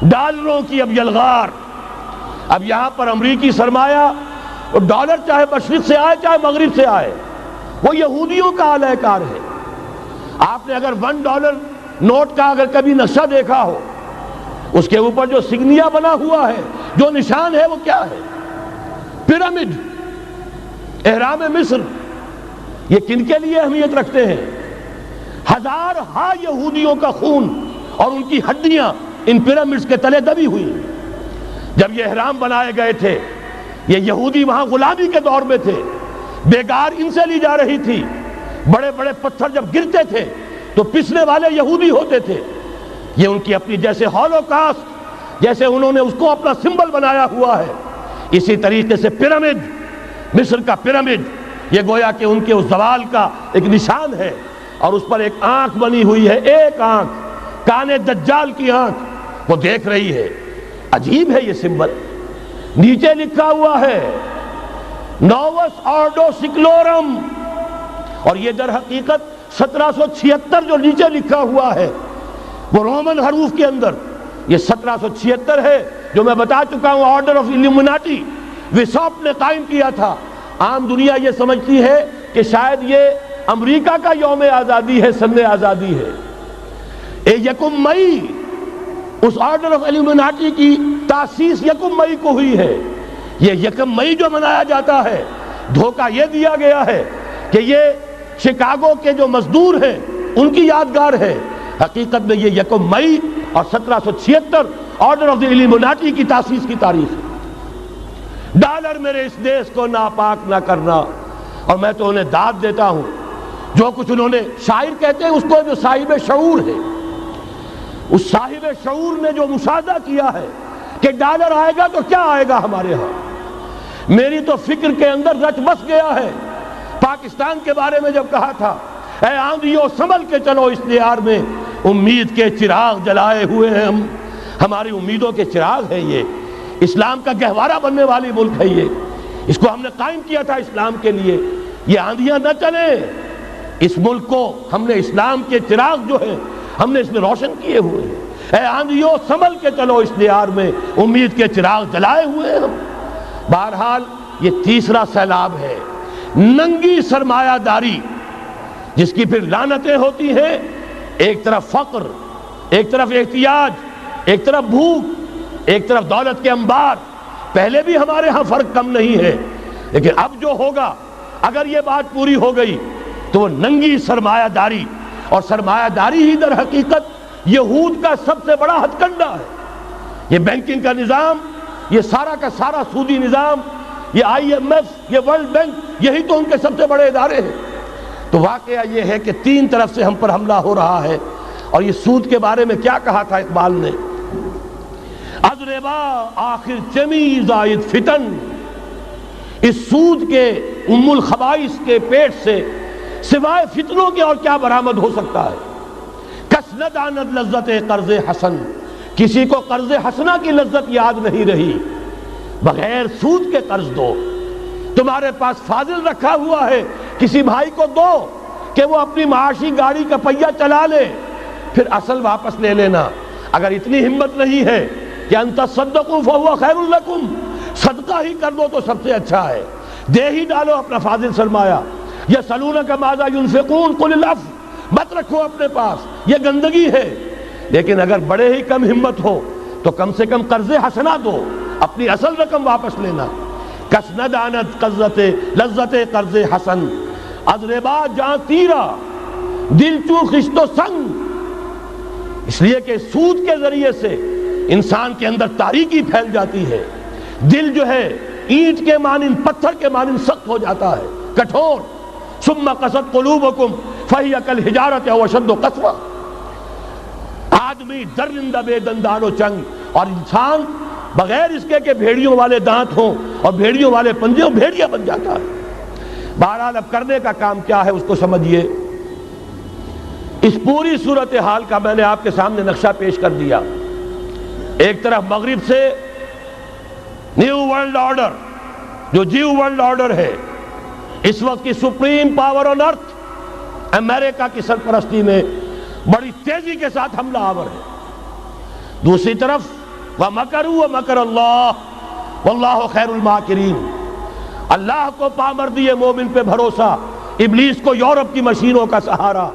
ڈالروں کی اب یلغار. اب یہاں پر امریکی سرمایہ اور ڈالر چاہے مشرق سے آئے چاہے مغرب سے آئے وہ یہودیوں کا اعلی کار ہے. آپ نے اگر $1 نوٹ کا اگر کبھی نقشہ دیکھا ہو، اس کے اوپر جو سگنیا بنا ہوا ہے، جو نشان ہے، وہ کیا ہے؟ پیرامڈ، احرام مصر. یہ کن کے لیے اہمیت رکھتے ہیں؟ ہزارہا یہودیوں کا خون اور ان کی ہڈیاں ان پیرامڈز کے تلے دبی ہوئی. جب یہ احرام بنائے گئے تھے، یہ یہودی وہاں غلامی کے دور میں تھے، بیگار ان سے لی جا رہی تھی. بڑے بڑے پتھر جب گرتے تھے تو پسنے والے یہودی ہوتے تھے. یہ ان کی اپنی جیسے ہولوکاسٹ، جیسے انہوں نے اس کو اپنا سمبل بنایا ہوا ہے، اسی طریقے سے پیرامڈ، مصر کا پیرامڈ، یہ گویا کہ ان کے اس زوال کا ایک نشان ہے. اور اس پر ایک آنکھ بنی ہوئی ہے، ایک آنکھ، کان دجال کی آنکھ، وہ دیکھ رہی ہے. عجیب ہے یہ سمبل. نیچے لکھا ہوا ہے نووس آرڈو سکلورم، اور یہ در حقیقت 1776 جو نیچے لکھا ہوا ہے وہ رومن حروف کے اندر یہ 1776 ہے، جو میں بتا چکا ہوں آرڈر آف الومناٹی وساپ نے قائم کیا تھا. عام دنیا یہ سمجھتی ہے کہ شاید یہ امریکہ کا یوم آزادی ہے، سن آزادی ہے. 1 مئی اس آرڈر آف الومناٹی کی تاسیس 1 مئی کو ہوئی ہے. یہ 1 مئی جو منایا جاتا ہے، دھوکہ یہ دیا گیا ہے کہ یہ شکاگو کے جو مزدور ہیں ان کی یادگار ہے. حقیقت میں یہ 1 مئی اور 1776 آرڈر آف دی الومناٹی کی تاسیس کی تاریخ ہے. ڈالر میرے اس دیش کو ناپاک نہ کرنا. اور میں تو انہیں داد دیتا ہوں، جو کچھ انہوں نے، شاعر کہتے ہیں اس کو جو صاحب شعور ہے، اس صاحب شعور نے جو مشاہدہ کیا ہے کہ ڈالر آئے گا تو کیا آئے گا ہمارے ہاں. میری تو فکر کے اندر رچ بس گیا ہے. پاکستان کے بارے میں جب کہا تھا اے آندھیوں سنبھل کے چلو اس دیار میں، امید کے چراغ جلائے ہوئے ہیں ہم. ہماری امیدوں کے چراغ ہے یہ. اسلام کا گہوارہ بننے والی ملک ہے یہ. اس کو ہم نے قائم کیا تھا اسلام کے لیے. یہ آندھیاں نہ چلیں. اس ملک کو ہم نے اسلام کے چراغ جو ہے ہم نے اس میں روشن کیے ہوئے ہیں. اے آندھیوں سنبھل کے چلو اس دیار میں، امید کے چراغ جلائے ہوئے ہیں ہم. بہرحال یہ تیسرا سیلاب ہے، ننگی سرمایہ داری، جس کی پھر لعنتیں ہوتی ہیں. ایک طرف فقر، ایک طرف احتیاج، ایک طرف بھوک، ایک طرف دولت کے انبار. پہلے بھی ہمارے ہاں فرق کم نہیں ہے، لیکن اب جو ہوگا اگر یہ بات پوری ہو گئی تو وہ ننگی سرمایہ داری. اور سرمایہ داری ہی در حقیقت یہود کا سب سے بڑا ہتھ کنڈا ہے. یہ بینکنگ کا نظام، یہ سارا کا سارا سودی نظام، یہ IMF، یہ ورلڈ بینک، یہی تو ان کے سب سے بڑے ادارے ہیں. تو واقعہ یہ ہے کہ 3 طرف سے ہم پر حملہ ہو رہا ہے. اور یہ سود کے بارے میں کیا کہا تھا اقبال نے؟ از ربا آخر چمی زائد فتن. اس سود کے ام الخبائث کے پیٹ سے سوائے فتنوں کے اور کیا برآمد ہو سکتا ہے؟ کس نہ داند لذت قرض حسن. کسی کو قرض حسنہ کی لذت یاد نہیں رہی. بغیر سود کے قرض دو. تمہارے پاس فاضل رکھا ہوا ہے، کسی بھائی کو دو کہ وہ اپنی معاشی گاڑی کا پہیہ چلا لے، پھر اصل واپس لے لینا. اگر اتنی ہمت نہیں ہے کہ ان تصدقوا فهو خیر لکم، صدقہ ہی کر دو تو سب سے اچھا ہے. دے ہی ڈالو اپنا فاضل سرمایہ. یسألونک ماذا ينفقون قل العفو، مت رکھو اپنے پاس، یہ گندگی ہے. لیکن اگر بڑے ہی کم ہمت ہو تو کم سے کم قرض حسنہ دو، اپنی اصل رقم واپس لینا. کس نہ دانت لذت قرض حسن. از ربا جاں تیرا دل چو خشت و سنگ. اس لیے کہ سود کے ذریعے سے انسان کے اندر تاریکی پھیل جاتی ہے. دل جو ہے اینٹ کے مانند، پتھر کے مانند سخت ہو جاتا ہے، کٹھور. ثم قست قلوبکم فہی کالحجارۃ او اشد قسوہ. آدمی درندہ بے دندان و چنگ، اور انسان بغیر اس کے کہ بھیڑیوں والے دانت ہوں اور بھیڑیوں والے پنجے ہوں، بھیڑیا بن جاتا ہے. بہرحال اب کرنے کا کام کیا ہے اس کو سمجھیے. اس پوری صورتحال کا میں نے آپ کے سامنے نقشہ پیش کر دیا. ایک طرف مغرب سے نیو ورلڈ آرڈر، جو جیو ورلڈ آرڈر ہے، اس وقت کی سپریم پاور آن ارتھ، امریکہ کی سرپرستی میں بڑی تیزی کے ساتھ حملہ آور ہے. دوسری طرف وَمَكَرُوا وَمَكَرَ اللَّهُ وَاللَّهُ خَيْرُ الْمَاكِرِينَ۔ اللہ کو پامردی مومن پہ بھروسہ، ابلیس کو یورپ کی مشینوں کا سہارا۔